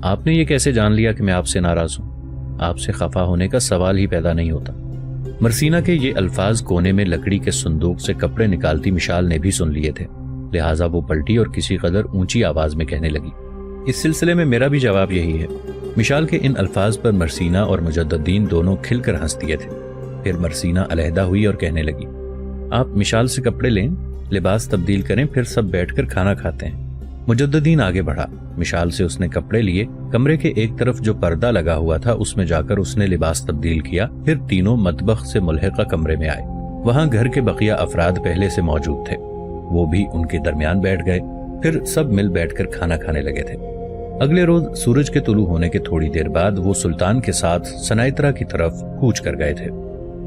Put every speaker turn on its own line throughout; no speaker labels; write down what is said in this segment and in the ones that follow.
آپ نے یہ کیسے جان لیا کہ میں آپ سے ناراض ہوں؟ آپ سے خفا ہونے کا سوال ہی پیدا نہیں ہوتا۔ مرسینہ کے یہ الفاظ کونے میں لکڑی کے صندوق سے کپڑے نکالتی مشال نے بھی سن لیے تھے، لہٰذا وہ پلٹی اور کسی قدر اونچی آواز میں کہنے لگی، اس سلسلے میں میرا بھی جواب یہی ہے۔ مشال کے ان الفاظ پر مرسینہ اور مجد الدین دونوں کھل کر ہنس دیے تھے۔ پھر مرسینہ علیحدہ ہوئی اور کہنے لگی، آپ مشال سے کپڑے لیں، لباس تبدیل کریں، پھر سب بیٹھ کر کھانا کھاتے ہیں۔ مجد الدین آگے بڑھا، مشال سے اس نے کپڑے لیے، کمرے کے ایک طرف جو پردہ لگا ہوا تھا اس میں جا کر اس نے لباس تبدیل کیا، پھر تینوں مطبخ سے ملحقہ کمرے میں آئے۔ وہاں گھر کے بقیہ افراد پہلے سے موجود تھے، وہ بھی ان کے درمیان بیٹھ گئے، پھر سب مل بیٹھ کر کھانا کھانے لگے تھے۔ اگلے روز سورج کے طلوع ہونے کے تھوڑی دیر بعد وہ سلطان کے ساتھ سنیترا کی طرف کوچ کر گئے تھے۔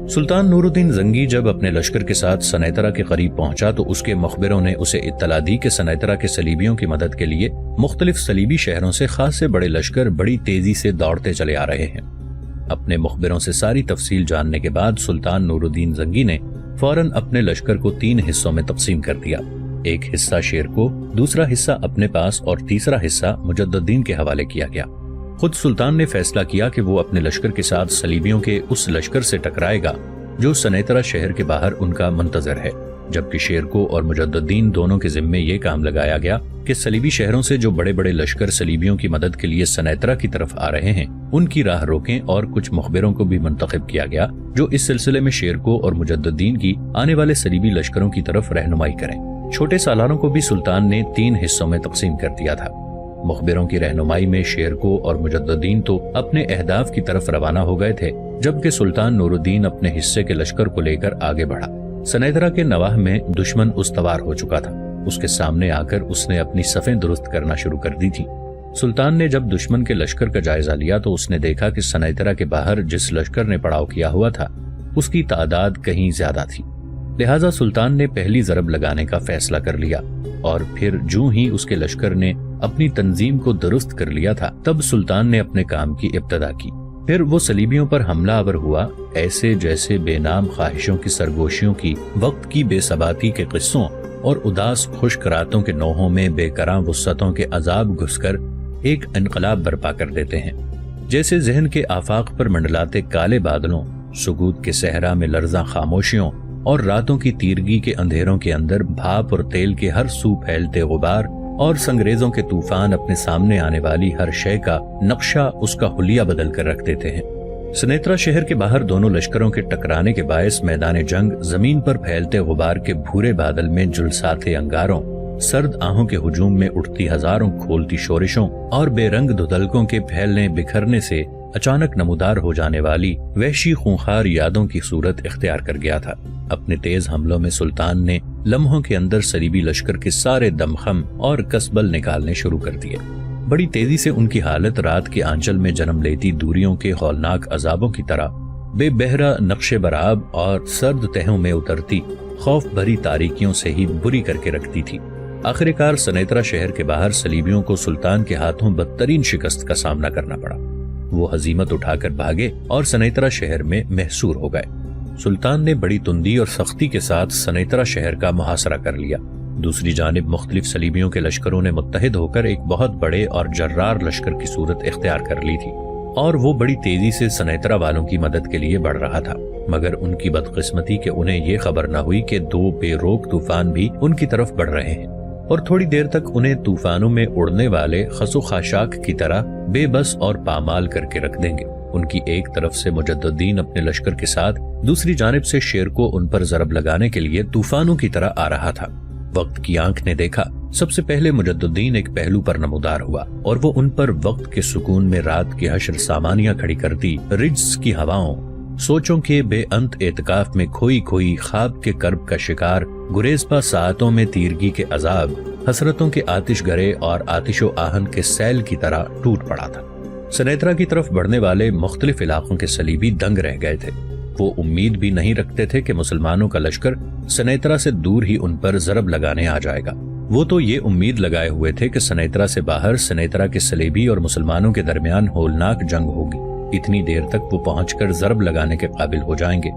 سلطان نور الدین زنگی جب اپنے لشکر کے ساتھ سنیترا کے قریب پہنچا تو اس کے مخبروں نے اسے اطلاع دی کہ سنیترا کے صلیبیوں کی مدد کے لیے مختلف صلیبی شہروں سے خاصے بڑے لشکر بڑی تیزی سے دوڑتے چلے آ رہے ہیں۔ اپنے مخبروں سے ساری تفصیل جاننے کے بعد سلطان نور الدین زنگی نے فوراً اپنے لشکر کو 3 حصوں میں تقسیم کر دیا، ایک حصہ شیر کو، دوسرا حصہ اپنے پاس اور تیسرا حصہ مجد الدین کے حوالے کیا گیا۔ خود سلطان نے فیصلہ کیا کہ وہ اپنے لشکر کے ساتھ صلیبیوں کے اس لشکر سے ٹکرائے گا جو سنیترا شہر کے باہر ان کا منتظر ہے، جبکہ شیر کو اور مجد الدین دونوں کے ذمے یہ کام لگایا گیا کہ صلیبی شہروں سے جو بڑے بڑے لشکر صلیبیوں کی مدد کے لیے سنیترا کی طرف آ رہے ہیں ان کی راہ روکیں، اور کچھ مخبروں کو بھی منتخب کیا گیا جو اس سلسلے میں شیر کو اور مجد الدین کی آنے والے صلیبی لشکروں کی طرف رہنمائی کریں۔ چھوٹے سالاروں کو بھی سلطان نے 3 حصوں میں تقسیم کر دیا تھا۔ مخبروں کی رہنمائی میں شیر کو اور مجد الدین تو اپنے اہداف کی طرف روانہ ہو گئے تھے، جبکہ سلطان نور الدین اپنے حصے کے لشکر کو لے کر آگے بڑھا۔ سنیترا کے نواح میں دشمن استوار ہو چکا تھا، اس کے سامنے آ کر اس نے اپنی صفیں درست کرنا شروع کر دی تھی۔ سلطان نے جب دشمن کے لشکر کا جائزہ لیا تو اس نے دیکھا کہ سنیترا کے باہر جس لشکر نے پڑاؤ کیا ہوا تھا اس کی تعداد کہیں زیادہ تھی، لہٰذا سلطان نے پہلی ضرب لگانے کا فیصلہ کر لیا، اور پھر جو ہی اس کے لشکر نے اپنی تنظیم کو درست کر لیا تھا تب سلطان نے اپنے کام کی ابتدا کی۔ پھر وہ صلیبیوں پر حملہ آور ہوا، ایسے جیسے بے نام خواہشوں کی سرگوشیوں کی، وقت کی بے ثباتی کے قصوں اور اداس خشک راتوں کے نوحوں میں بے کراں وسعتوں کے عذاب گھس کر ایک انقلاب برپا کر دیتے ہیں، جیسے ذہن کے آفاق پر منڈلاتے کالے بادلوں، سکوت کے صحرا میں لرزاں خاموشیوں اور راتوں کی تیرگی کے اندھیروں کے اندر بھاپ اور تیل کے ہر سو پھیلتے غبار اور سنگریزوں کے طوفان اپنے سامنے آنے والی ہر شے کا نقشہ اس کا حلیہ بدل کر رکھ دیتے ہیں۔ سنیترا شہر کے باہر دونوں لشکروں کے ٹکرانے کے باعث میدان جنگ زمین پر پھیلتے غبار کے بھورے بادل میں جلساتے انگاروں، سرد آہوں کے ہجوم میں اٹھتی ہزاروں کھولتی شورشوں اور بے رنگ دھدلکوں کے پھیلنے بکھرنے سے اچانک نمودار ہو جانے والی وحشی خونخوار یادوں کی صورت اختیار کر گیا تھا۔ اپنے تیز حملوں میں سلطان نے لمحوں کے اندر صلیبی لشکر کے سارے دمخم اور کسبل نکالنے شروع کر دیے۔ بڑی تیزی سے ان کی حالت رات کے آنچل میں جنم لیتی دوریوں کے ہولناک عذابوں کی طرح بے بہرا نقش برآب اور سرد تہوں میں اترتی خوف بھری تاریکیوں سے ہی بری کر کے رکھتی تھی۔ آخر کار سنیترا شہر کے باہر صلیبیوں کو سلطان کے ہاتھوں بدترین شکست کا سامنا کرنا پڑا۔ وہ ہزیمت اٹھا کر بھاگے اور سنیترا شہر میں محصور ہو گئے۔ سلطان نے بڑی تندی اور سختی کے ساتھ سنیترا شہر کا محاصرہ کر لیا۔ دوسری جانب مختلف صلیبیوں کے لشکروں نے متحد ہو کر ایک بہت بڑے اور جرار لشکر کی صورت اختیار کر لی تھی، اور وہ بڑی تیزی سے سنیترا والوں کی مدد کے لیے بڑھ رہا تھا، مگر ان کی بدقسمتی کہ انہیں یہ خبر نہ ہوئی کہ 2 بے روک طوفان بھی ان کی طرف بڑھ رہے ہیں، اور تھوڑی دیر تک انہیں طوفانوں میں اڑنے والے خس و خاشاک کی طرح بے بس اور پامال کر کے رکھ دیں گے۔ ان کی ایک طرف سے مجد الدین اپنے لشکر کے ساتھ، دوسری جانب سے شیر کو ان پر ضرب لگانے کے لیے طوفانوں کی طرح آ رہا تھا۔ وقت کی آنکھ نے دیکھا، سب سے پہلے مجد الدین ایک پہلو پر نمودار ہوا، اور وہ ان پر وقت کے سکون میں رات کے حشر سامانیاں کھڑی کرتی رجز کی ہواؤں، سوچوں کے بے انت اعتکاف میں کھوئی کھوئی خواب کے کرب کا شکار، گریزپا ساعتوں میں تیرگی کے عذاب، حسرتوں کے آتش گرے اور آتش و آہن کے سیل کی طرح ٹوٹ پڑا تھا۔ سنیترا کی طرف بڑھنے والے مختلف علاقوں کے صلیبی دنگ رہ گئے تھے۔ وہ امید بھی نہیں رکھتے تھے کہ مسلمانوں کا لشکر سنیترا سے دور ہی ان پر ضرب لگانے آ جائے گا۔ وہ تو یہ امید لگائے ہوئے تھے کہ سنیترا سے باہر سنیترا کے صلیبی اور مسلمانوں کے درمیان ہولناک جنگ ہوگی، اتنی دیر تک وہ پہنچ کر ضرب لگانے کے قابل ہو جائیں گے۔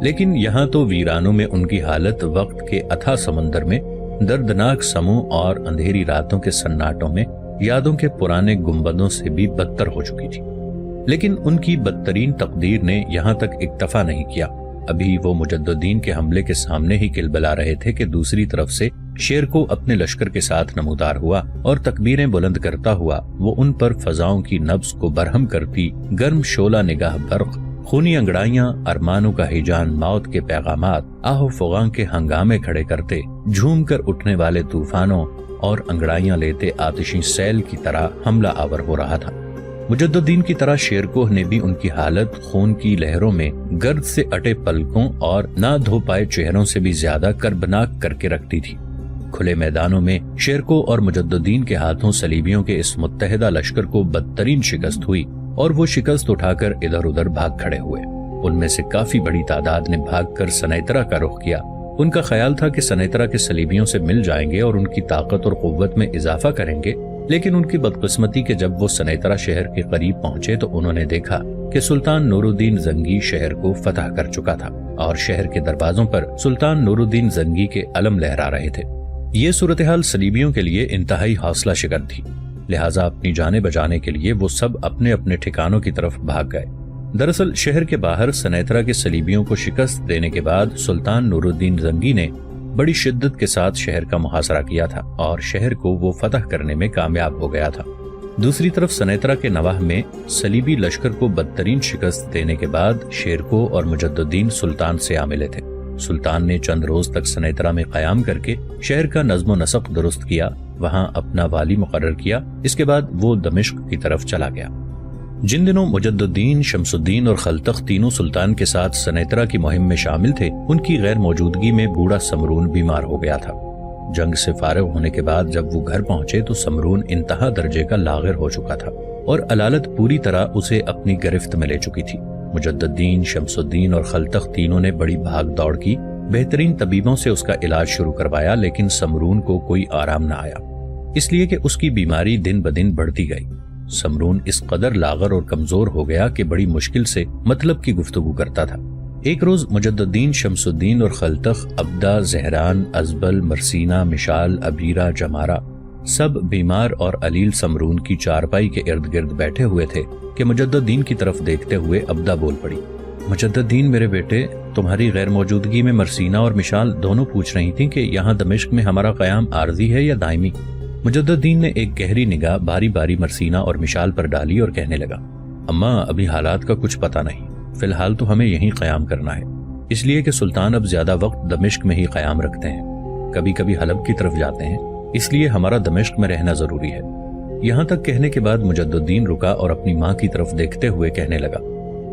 لیکن یہاں تو ویرانوں میں ان کی حالت وقت کے اتھا سمندر میں، دردناک سموں اور اندھیری راتوں کے سناٹوں میں یادوں کے پرانے گنبدوں سے بھی بدتر ہو چکی تھی۔ لیکن ان کی بدترین تقدیر نے یہاں تک اکتفا نہیں کیا۔ ابھی وہ مجددین کے حملے کے سامنے ہی کلبلا رہے تھے کہ دوسری طرف سے شیر کو اپنے لشکر کے ساتھ نمودار ہوا اور تکبیریں بلند کرتا ہوا وہ ان پر فضاؤں کی نبض کو برہم کرتی گرم شعلہ نگاہ برق، خونی انگڑائیاں، ارمانوں کا ہیجان، موت کے پیغامات، آہ و فغاں کے ہنگامے کھڑے کرتے، جھوم کر اٹھنے والے طوفانوں اور انگڑائیاں لیتے آتشی سیل کی طرح حملہ آور ہو رہا تھا۔ مجددین کی طرح شیرکوہ نے بھی ان کی حالت خون کی لہروں میں گرد سے اٹے پلکوں اور نہ دھو پائے چہروں سے بھی زیادہ کربناک کر کے رکھتی تھی۔ کھلے میدانوں میں شیرکوہ اور مجددین کے ہاتھوں صلیبیوں کے اس متحدہ لشکر کو بدترین شکست ہوئی اور وہ شکست اٹھا کر ادھر ادھر بھاگ کھڑے ہوئے۔ ان میں سے کافی بڑی تعداد نے بھاگ کر سنیطرہ کا رخ کیا۔ ان کا خیال تھا کہ سنیطرہ کے صلیبیوں سے مل جائیں گے اور ان کی طاقت اور قوت میں اضافہ کریں گے، لیکن ان کی بدقسمتی کہ جب وہ سنیطرہ شہر کے قریب پہنچے تو انہوں نے دیکھا کہ سلطان نور الدین زنگی شہر کو فتح کر چکا تھا اور شہر کے دروازوں پر سلطان نور الدین زنگی کے علم لہرا رہے تھے۔ یہ صورتحال صلیبیوں کے لیے انتہائی حوصلہ شکن تھی، لہٰذا اپنی جانیں بچانے کے لیے وہ سب اپنے اپنے ٹھکانوں کی طرف بھاگ گئے۔ دراصل شہر کے باہر سنیطرہ کے صلیبیوں کو شکست دینے کے بعد سلطان نور الدین زنگی نے بڑی شدت کے ساتھ شہر کا محاصرہ کیا تھا اور شہر کو وہ فتح کرنے میں کامیاب ہو گیا تھا۔ دوسری طرف سنیطرہ کے نواح میں صلیبی لشکر کو بدترین شکست دینے کے بعد شیرکوہ اور مجددین سلطان سے آ ملے تھے۔ سلطان نے چند روز تک سنیطرہ میں قیام کر کے شہر کا نظم و نسق درست کیا، وہاں اپنا والی مقرر کیا۔ اس کے بعد وہ دمشق کی طرف چلا گیا۔ جن دنوں مجددین، شمس الدین اور خلتخ تینوں سلطان کے ساتھ سنیطرہ کی مہم میں شامل تھے، ان کی غیر موجودگی میں بوڑھا سمرون بیمار ہو گیا تھا۔ جنگ سے فارغ ہونے کے بعد جب وہ گھر پہنچے تو سمرون انتہا درجے کا لاغر ہو چکا تھا اور علالت پوری طرح اسے اپنی گرفت میں لے چکی تھی۔ مجددین، شمس الدین اور خلتخ تینوں نے بڑی بھاگ دوڑ کی، بہترین طبیبوں سے اس کا علاج شروع کروایا، لیکن سمرون کو کوئی آرام نہ آیا، اس لیے کہ اس کی بیماری دن بدن بڑھتی گئی۔ سمرون اس قدر لاغر اور کمزور ہو گیا کہ بڑی مشکل سے مطلب کی گفتگو کرتا تھا۔ ایک روز مجددین، شمس الدین اور خلتخ، ابدہ، زہران، ازبل، مرسینہ، مشال، ابیرہ، جمارہ سب بیمار اور علیل سمرون کی چارپائی کے ارد گرد بیٹھے ہوئے تھے کہ مجددین کی طرف دیکھتے ہوئے ابدہ بول پڑی، مجددین میرے بیٹے، تمہاری غیر موجودگی میں مرسینہ اور مشال دونوں پوچھ رہی تھیں کہ یہاں دمشق میں ہمارا قیام عارضی ہے یا دائمی۔ مجددین نے ایک گہری نگاہ باری باری مرسینہ اور مشال پر ڈالی اور کہنے لگا، اماں ابھی حالات کا کچھ پتہ نہیں، فی الحال تو ہمیں یہیں قیام کرنا ہے، اس لیے کہ سلطان اب زیادہ وقت دمشق میں ہی قیام رکھتے ہیں، کبھی کبھی حلب کی طرف جاتے ہیں، اس لیے ہمارا دمشق میں رہنا ضروری ہے۔ یہاں تک کہنے کے بعد مجددین رکا اور اپنی ماں کی طرف دیکھتے ہوئے کہنے لگا،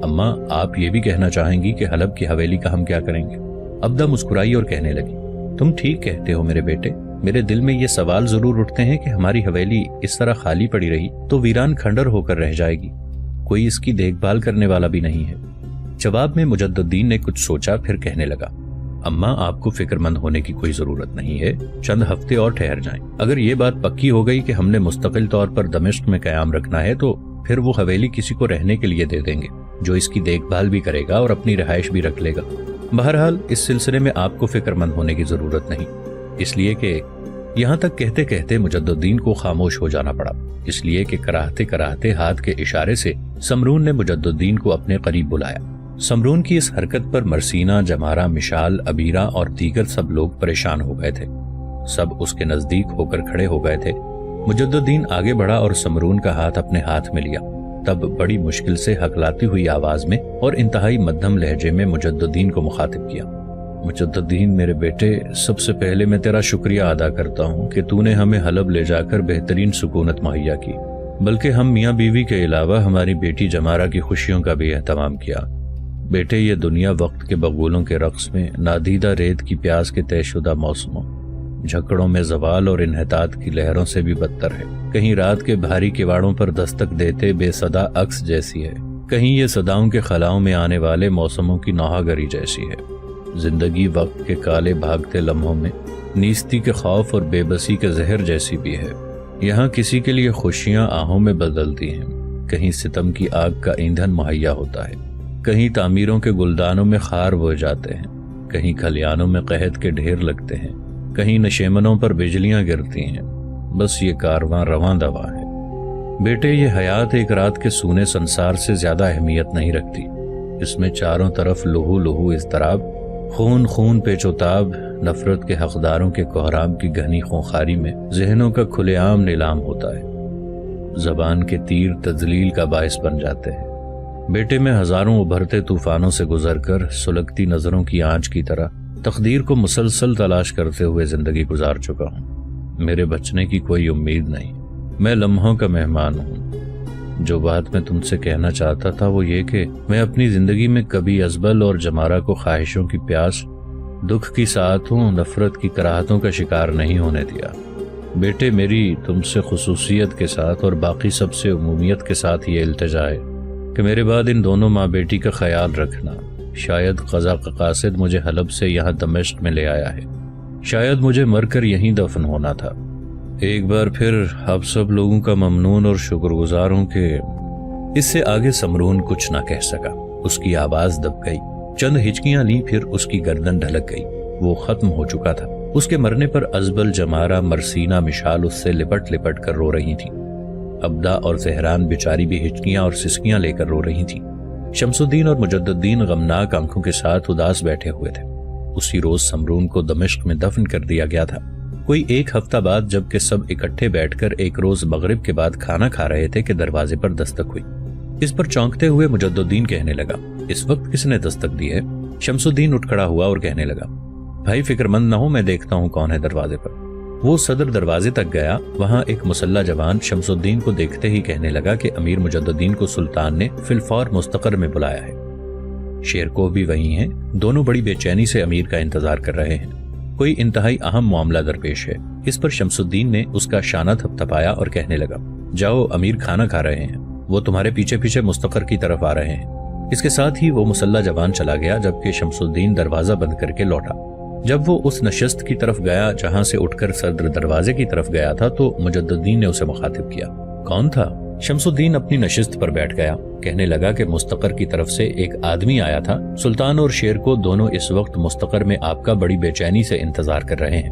اماں آپ یہ بھی کہنا چاہیں گی کہ حلب کی حویلی کا ہم کیا کریں گے؟ ابدہ مسکرائی اور کہنے لگی، تم ٹھیک کہتے ہو میرے بیٹے، میرے دل میں یہ سوال ضرور اٹھتے ہیں کہ ہماری حویلی اس طرح خالی پڑی رہی تو ویران کھنڈر ہو کر رہ جائے گی، کوئی اس کی دیکھ بھال کرنے والا بھی نہیں ہے۔ جواب میں مجددین نے کچھ سوچا، پھر کہنے لگا، اماں آپ کو فکر مند ہونے کی کوئی ضرورت نہیں ہے، چند ہفتے اور ٹھہر جائیں، اگر یہ بات پکی ہو گئی کہ ہم نے مستقل طور پر دمشق میں قیام رکھنا ہے تو پھر وہ حویلی کسی کو رہنے کے لیے دے دیں گے جو اس کی دیکھ بھال بھی کرے گا اور اپنی رہائش بھی رکھ لے گا۔ بہرحال اس سلسلے میں آپ کو فکر مند ہونے کی ضرورت نہیں، اس لیے کہ یہاں تک کہتے کہتے مجددین کو خاموش ہو جانا پڑا، اس لیے کہ کراہتے کراہتے ہاتھ کے اشارے سے سمرون نے مجددین کو اپنے قریب بلایا۔ سمرون کی اس حرکت پر مرسینہ، جمارہ، مشال، ابیرہ اور دیگر سب لوگ پریشان ہو گئے تھے، سب اس کے نزدیک ہو کر کھڑے ہو گئے تھے۔ مجددین آگے بڑھا اور سمرون کا ہاتھ اپنے ہاتھ میں لیا، تب بڑی مشکل سے ہکلاتی ہوئی آواز میں اور انتہائی مدھم لہجے میں مجددین کو مخاطب کیا، مجددین میرے بیٹے، سب سے پہلے میں تیرا شکریہ ادا کرتا ہوں کہ تو نے ہمیں حلب لے جا کر بہترین سکونت مہیا کی، بلکہ ہم میاں بیوی کے علاوہ ہماری بیٹی جمارہ کی خوشیوں کا بھی اہتمام کیا۔ بیٹے، یہ دنیا وقت کے بغولوں کے رقص میں، نادیدہ ریت کی پیاس کے طے شدہ موسموں، جھکڑوں میں زوال اور انحطاط کی لہروں سے بھی بدتر ہے، کہیں رات کے بھاری کواڑوں پر دستک دیتے بے صدا عکس جیسی ہے، کہیں یہ صداؤں کے خلاؤں میں آنے والے موسموں کی نوحہ گری جیسی ہے۔ زندگی وقت کے کالے بھاگتے لمحوں میں نیستی کے خوف اور بے بسی کے زہر جیسی بھی ہے۔ یہاں کسی کے لیے خوشیاں آہوں میں بدلتی ہیں، کہیں ستم کی آگ کا ایندھن مہیا ہوتا ہے، کہیں تعمیروں کے گلدانوں میں خار بو جاتے ہیں، کہیں کھلیانوں میں قحط کے ڈھیر لگتے ہیں، کہیں نشیمنوں پر بجلیاں گرتی ہیں، بس یہ کارواں رواں دواں ہے۔ بیٹے یہ حیات ایک رات کے سونے سنسار سے زیادہ اہمیت نہیں رکھتی، اس میں چاروں طرف لہو لہو اضطراب، خون خون پیچ و تاب، نفرت کے حقداروں کے کوہرام کی گہنی خونخاری میں ذہنوں کا کھلے عام نیلام ہوتا ہے، زبان کے تیر تذلیل کا باعث بن جاتے ہیں۔ بیٹے میں ہزاروں ابھرتے طوفانوں سے گزر کر سلگتی نظروں کی آنچ کی طرح تقدیر کو مسلسل تلاش کرتے ہوئے زندگی گزار چکا ہوں۔ میرے بچنے کی کوئی امید نہیں، میں لمحوں کا مہمان ہوں۔ جو بات میں تم سے کہنا چاہتا تھا وہ یہ کہ میں اپنی زندگی میں کبھی ازبل اور جمارہ کو خواہشوں کی پیاس، دکھ کی ساعتوں، نفرت کی کراہتوں کا شکار نہیں ہونے دیا۔ بیٹے میری تم سے خصوصیت کے ساتھ اور باقی سب سے عمومیت کے ساتھ یہ التجا ہے کہ میرے بعد ان دونوں ماں بیٹی کا خیال رکھنا۔ شاید قضا کا قاصد مجھے حلب سے یہاں دمشق میں لے آیا ہے، شاید مجھے مر کر یہیں دفن ہونا تھا۔ ایک بار پھر آپ سب لوگوں کا ممنون اور شکر گزار ہوں کہ اس سے آگے سمرون کچھ نہ کہہ سکا۔ اس کی آواز دب گئی، چند ہچکیاں لیں، پھر اس کی گردن ڈھلک گئی۔ وہ ختم ہو چکا تھا۔ اس کے مرنے پر ازبل، جمارہ، مرسینہ، مشال اس سے لپٹ لپٹ کر رو رہی تھیں۔ ابدا اور زہران بیچاری بھی ہچکیاں اور سسکیاں لے کر رو رہی تھیں۔ شمس الدین اور مجد الدین غمناک آنکھوں کے ساتھ اداس بیٹھے ہوئے تھے۔ اسی روز سمرون کو دمشق میں دفن کر دیا گیا تھا۔ کوئی ایک ہفتہ بعد جب کہ سب اکٹھے بیٹھ کر ایک روز مغرب کے بعد کھانا کھا رہے تھے کہ دروازے پر دستک ہوئی۔ اس پر چونکتے ہوئے مجد الدین کہنے لگا، اس وقت کس نے دستک دی ہے؟ شمس الدین اٹھ کھڑا ہوا اور کہنے لگا، بھائی فکر مند نہ ہو، میں دیکھتا ہوں کون ہے دروازے پر۔ وہ صدر دروازے تک گیا۔ وہاں ایک مسلح جوان شمس الدین کو دیکھتے ہی کہنے لگا کہ امیر مجد الدین کو سلطان نے فی الفور مستقر میں بلایا ہے۔ شیرکوہ بھی وہیں ہیں، دونوں بڑی بے چینی سے امیر کا انتظار کر رہے ہیں۔ کوئی انتہائی اہم معاملہ درپیش ہے۔ اس پر شمس الدین نے اس کا شانہ تھپتھپایا اور کہنے لگا، جاؤ، امیر کھانا کھا رہے ہیں، وہ تمہارے پیچھے پیچھے مستقر کی طرف آ رہے ہیں۔ اس کے ساتھ ہی وہ مسلح جوان چلا گیا، جبکہ شمس الدین دروازہ بند کر کے لوٹا۔ جب وہ اس نشست کی طرف گیا جہاں سے اٹھ کر صدر دروازے کی طرف گیا تھا تو مجد الدین نے اسے مخاطب کیا۔ کون تھا؟ شمس الدین اپنی نشست پر بیٹھ گیا، کہنے لگا کہ مستقر کی طرف سے ایک آدمی آیا تھا۔ سلطان اور شیرکوہ دونوں اس وقت مستقر میں آپ کا بڑی بے چینی سے انتظار کر رہے ہیں۔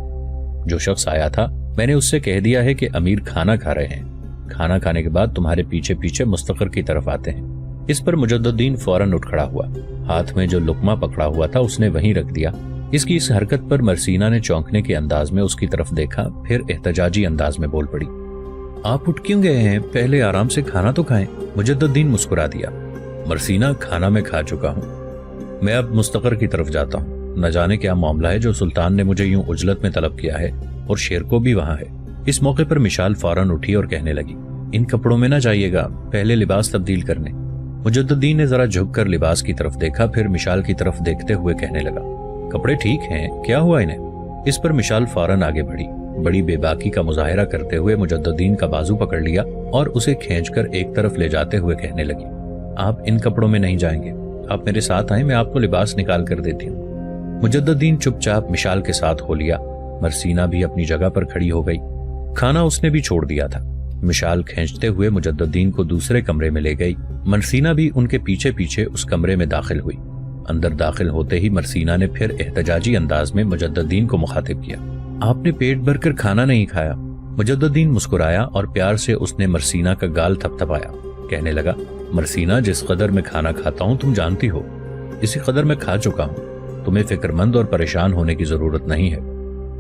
جو شخص آیا تھا میں نے اس سے کہہ دیا ہے کہ امیر کھانا کھا رہے ہیں، کھانا کھانے کے بعد تمہارے پیچھے پیچھے مستقر کی طرف آتے ہیں۔ اس پر مجد الدین فوراً اٹھ کھڑا ہوا، ہاتھ میں جو لقمہ پکڑا ہوا تھا اس نے وہیں رکھ دیا۔ اس کی اس حرکت پر مرسینہ نے چونکنے کے انداز میں اس کی طرف دیکھا، پھر احتجاجی انداز میں بول پڑی، آپ اٹھ کیوں گئے ہیں؟ پہلے آرام سے کھانا تو کھائیں۔ مجد الدین مسکرا دیا، مرسینہ کھانا میں کھا چکا ہوں، میں اب مستقر کی طرف جاتا ہوں۔ نہ جانے کیا معاملہ ہے جو سلطان نے مجھے یوں عجلت میں طلب کیا ہے، اور شیرکوہ بھی وہاں ہے۔ اس موقع پر مشال فوراً اٹھی اور کہنے لگی، ان کپڑوں میں نہ جائیے گا، پہلے لباس تبدیل کرنے۔ مجد الدین نے ذرا جھک کر لباس کی طرف دیکھا، پھر مشال کی طرف دیکھتے ہوئے کہنے لگا، کپڑے ٹھیک ہیں، کیا ہوا انہیں؟ اس پر مشال فوراً آگے بڑھی، بڑی بے باکی کا مظاہرہ کرتے ہوئے مجد الدین کا بازو پکڑ لیا اور اسے کھینچ کر ایک طرف لے جاتے ہوئے کہنے لگی، آپ ان کپڑوں میں نہیں جائیں گے، آپ میرے ساتھ آئیں، میں آپ کو لباس نکال کر دیتی ہوں۔ مجد الدین چپ چاپ مشال کے ساتھ ہو لیا۔ مرسینہ بھی اپنی جگہ پر کھڑی ہو گئی، کھانا اس نے بھی چھوڑ دیا تھا۔ مشال کھینچتے ہوئے مجد الدین کو دوسرے کمرے میں لے گئی۔ مرسینہ بھی ان کے پیچھے پیچھے اس کمرے میں داخل ہوئی۔ اندر داخل ہوتے ہی مرسینہ نے پھر احتجاجی انداز میں مجد الدین کو مخاطب کیا، آپ نے پیٹ بھر کر کھانا نہیں کھایا۔ مجد الدین مسکرایا اور پیار سے اس نے مرسینہ کا گال تھپتھپایا، کہنے لگا، مرسینہ جس قدر میں کھانا کھاتا ہوں تم جانتی ہو، اسی قدر میں کھا چکا ہوں، تمہیں فکر مند اور پریشان ہونے کی ضرورت نہیں ہے۔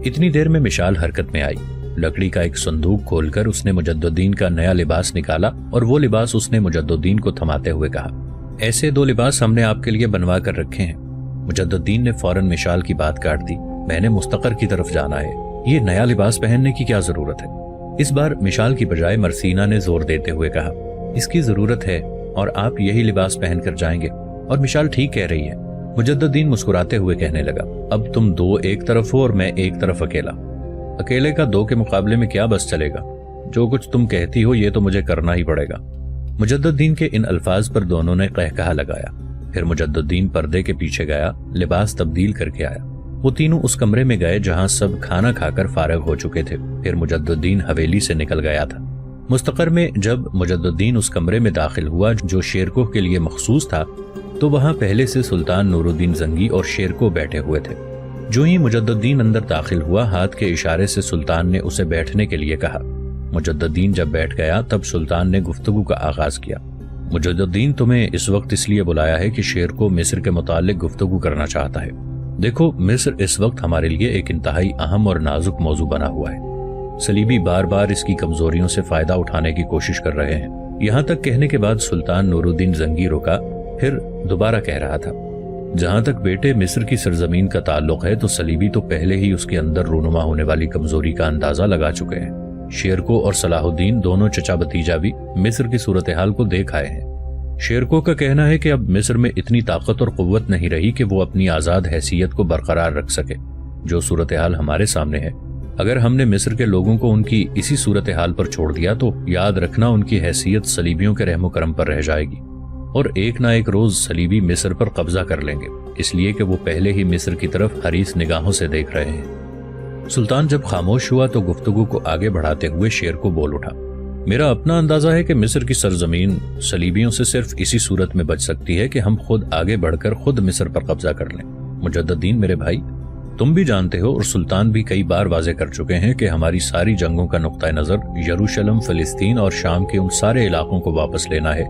اتنی دیر میں مشال حرکت میں آئی۔ لکڑی کا ایک صندوق کھول کر اس نے مجد الدین کا نیا لباس نکالا اور وہ لباس اس نے مجد الدین کو تھماتے ہوئے کہا، ایسے 2 لباس ہم نے آپ کے لیے بنوا کر رکھے ہیں۔ مجد الدین نے فوراً مشال کی بات کاٹ دی، میں نے مستقر کی طرف جانا ہے، یہ نیا لباس پہننے کی کیا ضرورت ہے؟ اس بار مشال کی بجائے مرسینہ نے زور دیتے ہوئے کہا، اس کی ضرورت ہے اور آپ یہی لباس پہن کر جائیں گے، اور مشال ٹھیک کہہ رہی ہے۔ مجد الدین مسکراتے ہوئے کہنے لگا، اب تم 2 ایک طرف ہو اور میں ایک طرف اکیلا، اکیلے کا 2 کے مقابلے میں کیا بس چلے گا؟ جو کچھ تم کہتی ہو یہ تو مجھے کرنا ہی پڑے گا۔ مجد الدین کے ان الفاظ پر دونوں نے قہقہا لگایا۔ پھر مجد الدین پردے کے پیچھے گیا، لباس تبدیل کر کے آیا۔ وہ تینوں اس کمرے میں گئے جہاں سب کھانا کھا کر فارغ ہو چکے تھے۔ پھر مجد الدین حویلی سے نکل گیا تھا۔ مستقر میں جب مجد الدین اس کمرے میں داخل ہوا جو شیرکوہ کے لیے مخصوص تھا تو وہاں پہلے سے سلطان نور الدین زنگی اور شیرکوہ بیٹھے ہوئے تھے۔ جو ہی مجد الدین اندر داخل ہوا، ہاتھ کے اشارے سے سلطان نے اسے بیٹھنے کے لیے کہا۔ مجددین جب بیٹھ گیا تب سلطان نے گفتگو کا آغاز کیا۔ مجددین، تمہیں اس وقت اس لیے بلایا ہے کہ شیر کو مصر کے متعلق گفتگو کرنا چاہتا ہے۔ دیکھو، مصر اس وقت ہمارے لیے ایک انتہائی اہم اور نازک موضوع بنا ہوا ہے۔ صلیبی بار بار اس کی کمزوریوں سے فائدہ اٹھانے کی کوشش کر رہے ہیں۔ یہاں تک کہنے کے بعد سلطان نور الدین زنگی رکا، پھر دوبارہ کہہ رہا تھا، جہاں تک بیٹے مصر کی سرزمین کا تعلق ہے تو صلیبی تو پہلے ہی اس کے اندر رونما ہونے والی کمزوری کا اندازہ لگا چکے ہیں۔ شیرکو اور صلاح الدین دونوں چچا بھتیجا بھی مصر کی صورتحال کو دیکھ آئے ہیں۔ شیرکو کا کہنا ہے کہ اب مصر میں اتنی طاقت اور قوت نہیں رہی کہ وہ اپنی آزاد حیثیت کو برقرار رکھ سکے۔ جو صورتحال ہمارے سامنے ہے، اگر ہم نے مصر کے لوگوں کو ان کی اسی صورتحال پر چھوڑ دیا تو یاد رکھنا ان کی حیثیت صلیبیوں کے رحم و کرم پر رہ جائے گی، اور ایک نہ ایک روز صلیبی مصر پر قبضہ کر لیں گے، اس لیے کہ وہ پہلے ہی مصر کی طرف حریص نگاہوں سے دیکھ رہے ہیں۔ سلطان جب خاموش ہوا تو گفتگو کو آگے بڑھاتے ہوئے شیر کو بول اٹھا، میرا اپنا اندازہ ہے کہ مصر کی سرزمین صلیبیوں سے صرف اسی صورت میں بچ سکتی ہے کہ ہم خود آگے بڑھ کر خود مصر پر قبضہ کر لیں۔ مجددین میرے بھائی، تم بھی جانتے ہو اور سلطان بھی کئی بار واضح کر چکے ہیں کہ ہماری ساری جنگوں کا نقطہ نظر یروشلم، فلسطین اور شام کے ان سارے علاقوں کو واپس لینا ہے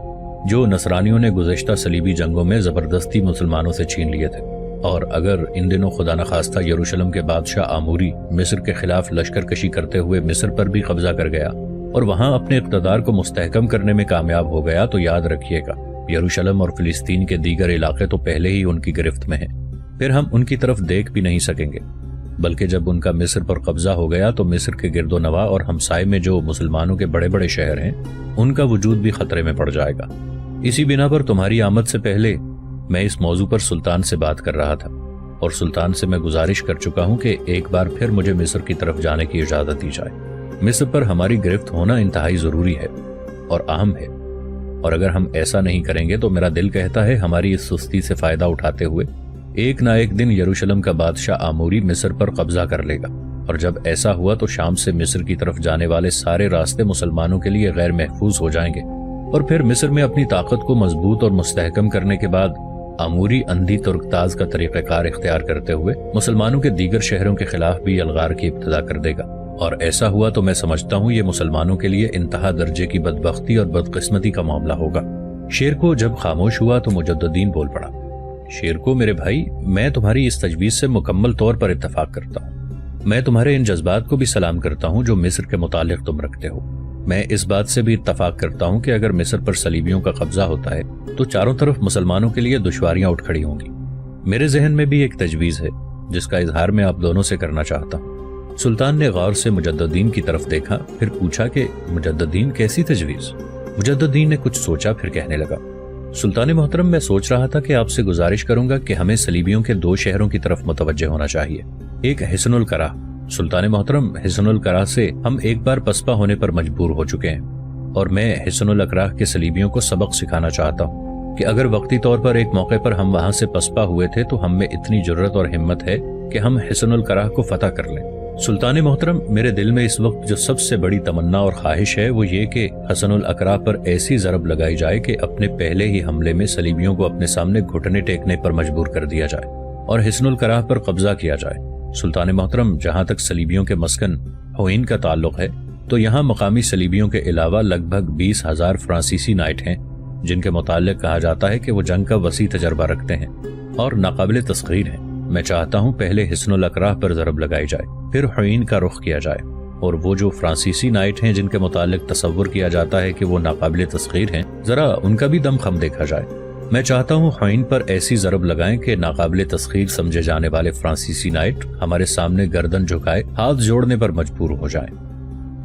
جو نصرانیوں نے گزشتہ صلیبی جنگوں میں زبردستی مسلمانوں سے چھین لیے تھے۔ اور اگر ان دنوں خدا نخواستہ یروشلم کے بادشاہ آموری مصر کے خلاف لشکر کشی کرتے ہوئے مصر پر بھی قبضہ کر گیا اور وہاں اپنے اقتدار کو مستحکم کرنے میں کامیاب ہو گیا تو یاد رکھیے گا، یروشلم اور فلسطین کے دیگر علاقے تو پہلے ہی ان کی گرفت میں ہیں، پھر ہم ان کی طرف دیکھ بھی نہیں سکیں گے، بلکہ جب ان کا مصر پر قبضہ ہو گیا تو مصر کے گرد و نواح اور ہمسائے میں جو مسلمانوں کے بڑے بڑے شہر ہیں ان کا وجود بھی خطرے میں پڑ جائے گا۔ اسی بنا پر تمہاری آمد سے پہلے میں اس موضوع پر سلطان سے بات کر رہا تھا، اور سلطان سے میں گزارش کر چکا ہوں کہ ایک بار پھر مجھے مصر کی طرف جانے کی اجازت دی جائے۔ مصر پر ہماری گرفت ہونا انتہائی ضروری ہے اور اہم ہے، اور اگر ہم ایسا نہیں کریں گے تو میرا دل کہتا ہے ہماری اس سستی سے فائدہ اٹھاتے ہوئے ایک نہ ایک دن یروشلم کا بادشاہ آموری مصر پر قبضہ کر لے گا، اور جب ایسا ہوا تو شام سے مصر کی طرف جانے والے سارے راستے مسلمانوں کے لیے غیر محفوظ ہو جائیں گے، اور پھر مصر میں اپنی طاقت کو مضبوط اور مستحکم کرنے کے بعد آموری اندھی ترکتاز کا طریقہ کار اختیار کرتے ہوئے مسلمانوں کے دیگر شہروں کے خلاف بھی الغار کی ابتدا کر دے گا، اور ایسا ہوا تو میں سمجھتا ہوں یہ مسلمانوں کے لیے انتہا درجے کی بدبختی اور بدقسمتی کا معاملہ ہوگا۔ شیر کو جب خاموش ہوا تو مجددین بول پڑا، شیر کو میرے بھائی، میں تمہاری اس تجویز سے مکمل طور پر اتفاق کرتا ہوں۔ میں تمہارے ان جذبات کو بھی سلام کرتا ہوں جو مصر کے متعلق تم رکھتے ہو۔ میں اس بات سے بھی اتفاق کرتا ہوں کہ اگر مصر پر صلیبیوں کا قبضہ ہوتا ہے تو چاروں طرف مسلمانوں کے لیے دشواریاں اٹھ کھڑی ہوں گی۔ میرے ذہن میں بھی ایک تجویز ہے جس کا اظہار میں آپ دونوں سے کرنا چاہتا ہوں۔ سلطان نے غور سے مجددین کی طرف دیکھا، پھر پوچھا کہ مجددین کیسی تجویز؟ مجددین نے کچھ سوچا، پھر کہنے لگا، سلطان محترم، میں سوچ رہا تھا کہ آپ سے گزارش کروں گا کہ ہمیں صلیبیوں کے 2 شہروں کی طرف متوجہ ہونا چاہیے۔ ایک حصن القراہ، سلطان محترم، حصن القراہ سے ہم ایک بار پسپا ہونے پر مجبور ہو چکے ہیں، اور میں حصن الاقراہ کے صلیبیوں کو سبق سکھانا چاہتا ہوں کہ اگر وقتی طور پر ایک موقع پر ہم وہاں سے پسپا ہوئے تھے تو ہم میں اتنی جرت اور ہمت ہے کہ ہم حصن القراہ کو فتح کر لیں۔ سلطان محترم، میرے دل میں اس وقت جو سب سے بڑی تمنا اور خواہش ہے وہ یہ کہ حصن الاقراہ پر ایسی ضرب لگائی جائے کہ اپنے پہلے ہی حملے میں صلیبیوں کو اپنے سامنے گھٹنے ٹیکنے پر مجبور کر دیا جائے اور حصن القراہ پر قبضہ کیا جائے۔ سلطان محترم، جہاں تک صلیبیوں کے مسکن حوین کا تعلق ہے تو یہاں مقامی صلیبیوں کے علاوہ لگ بھگ 20,000 فرانسیسی نائٹ ہیں جن کے متعلق کہا جاتا ہے کہ وہ جنگ کا وسیع تجربہ رکھتے ہیں اور ناقابل تسخیر ہیں۔ میں چاہتا ہوں پہلے حصن الاقراہ پر ضرب لگائی جائے، پھر حوین کا رخ کیا جائے، اور وہ جو فرانسیسی نائٹ ہیں جن کے متعلق تصور کیا جاتا ہے کہ وہ ناقابل تسخیر ہیں، ذرا ان کا بھی دم خم دیکھا جائے۔ میں چاہتا ہوں حوین پر ایسی ضرب لگائیں کہ ناقابل تسخیر سمجھے جانے والے فرانسیسی نائٹ ہمارے سامنے گردن جھکائے ہاتھ جوڑنے پر مجبور ہو جائیں۔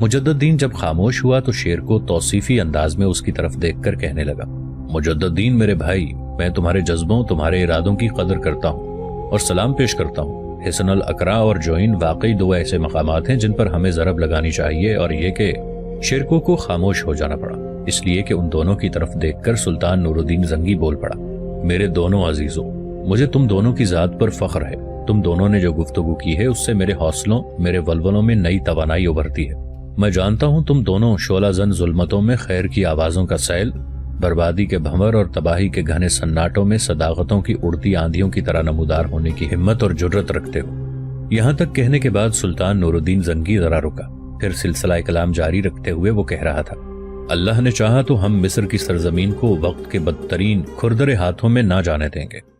مجددین جب خاموش ہوا تو شیر کو توصیفی انداز میں اس کی طرف دیکھ کر کہنے لگا، مجددین میرے بھائی، میں تمہارے جذبوں، تمہارے ارادوں کی قدر کرتا ہوں اور سلام پیش کرتا ہوں۔ حصن الاقراہ اور جوین واقعی 2 ایسے مقامات ہیں جن پر ہمیں ضرب لگانی چاہیے، اور یہ کہ شیرکو کو خاموش ہو جانا پڑا اس لیے کہ ان دونوں کی طرف دیکھ کر سلطان نور الدین زنگی بول پڑا، میرے دونوں عزیزوں، مجھے تم دونوں کی ذات پر فخر ہے۔ تم دونوں نے جو گفتگو کی ہے اس سے میرے حوصلوں، میرے ولولوں میں نئی توانائی ابھرتی ہے۔ میں جانتا ہوں تم دونوں شعلہ زن ظلمتوں میں خیر کی آوازوں کا سیل، بربادی کے بھنور اور تباہی کے گھنے سناٹوں میں صداقتوں کی اڑتی آندھیوں کی طرح نمودار ہونے کی ہمت اور جرت رکھتے ہو۔ یہاں تک کہنے کے بعد سلطان نور الدین زنگی ذرا رکا، پھر سلسلہ کلام جاری رکھتے ہوئے وہ کہہ رہا تھا، اللہ نے چاہا تو ہم مصر کی سرزمین کو وقت کے بدترین کھردرے ہاتھوں میں نہ جانے دیں گے۔